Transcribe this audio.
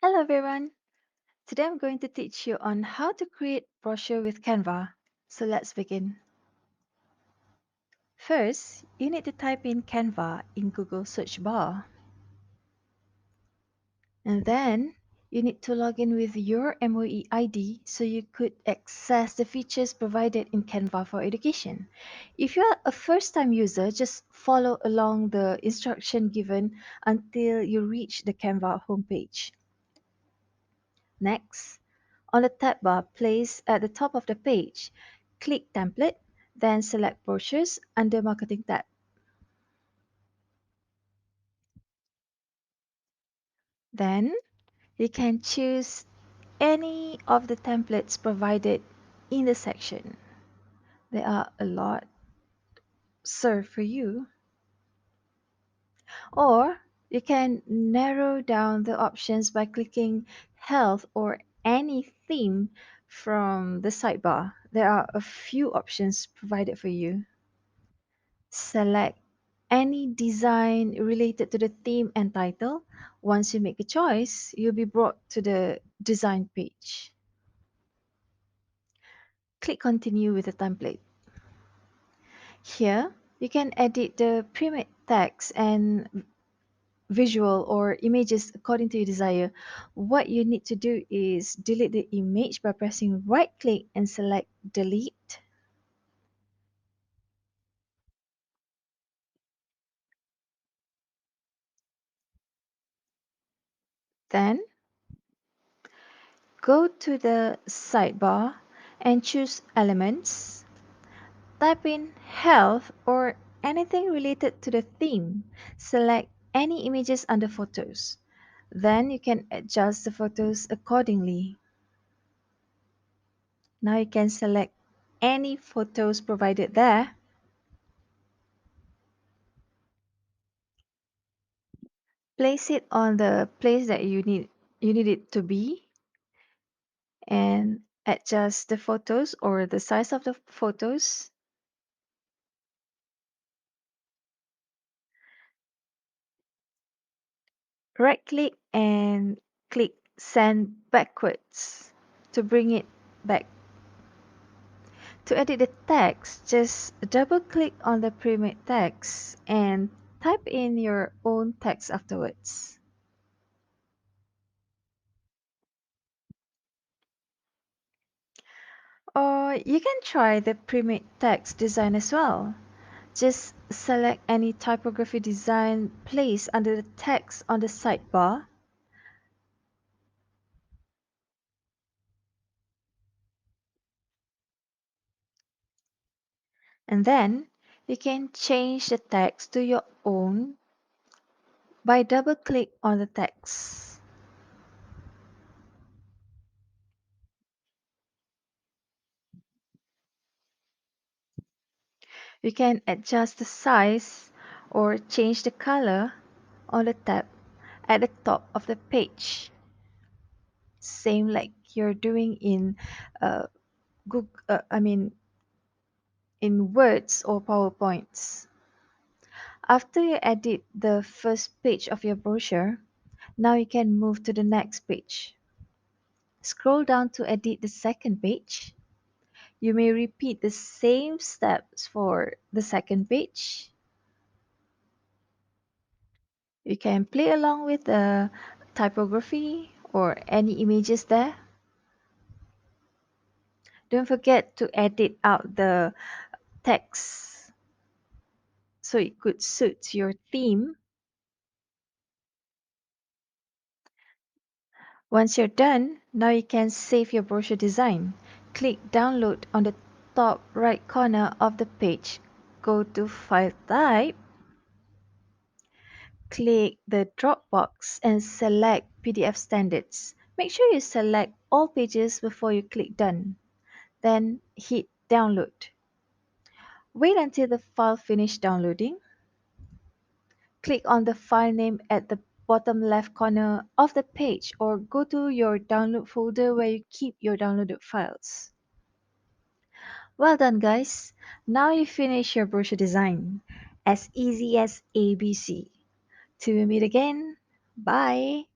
Hello everyone. Today I'm going to teach you on how to create brochure with Canva. So let's begin. First, you need to type in Canva in Google search bar. And then you need to log in with your MOE ID so you could access the features provided in Canva for education. If you are a first-time user, just follow along the instruction given until you reach the Canva homepage. Next, on the tab bar placed at the top of the page, click Template, then select Brochures under Marketing tab. Then you can choose any of the templates provided in the section. There are a lot served for you. Or you can narrow down the options by clicking Health or any theme from the sidebar. There are a few options provided for you. Select any design related to the theme and title. Once you make a choice, you'll be brought to the design page. Click Continue with the template. Here, you can edit the pre-made text and visual or images according to your desire. What you need to do is delete the image by pressing right click and select Delete. Then go to the sidebar and choose Elements. Type in health or anything related to the theme. Select any images under photos. Then you can adjust the photos accordingly. Now you can select any photos provided there. Place it on the place that you need it to be and adjust the photos or the size of the photos. Right click and click send backwards to bring it back. To edit the text, just double click on the pre-made text and type in your own text afterwards. Or you can try the pre-made text design as well. Just select any typography design placed under the text on the sidebar. And then you can change the text to your own by double click on the text. You can adjust the size or change the color on the tab at the top of the page. Same like you're doing in Google, in Words or PowerPoints. After you edit the first page of your brochure, now you can move to the next page. Scroll down to edit the second page. You may repeat the same steps for the second page. You can play along with the typography or any images there. Don't forget to edit out the text so it could suit your theme. Once you're done, now you can save your brochure design. Click Download on the top right corner of the page. Go to File Type, click the drop box and select PDF Standards. Make sure you select all pages before you click Done. Then hit Download. Wait until the file finishes downloading. Click on the file name at the bottom left corner of the page or go to your download folder where you keep your downloaded files. Well done, guys. Now you finish your brochure design. As easy as ABC. Till we meet again. Bye.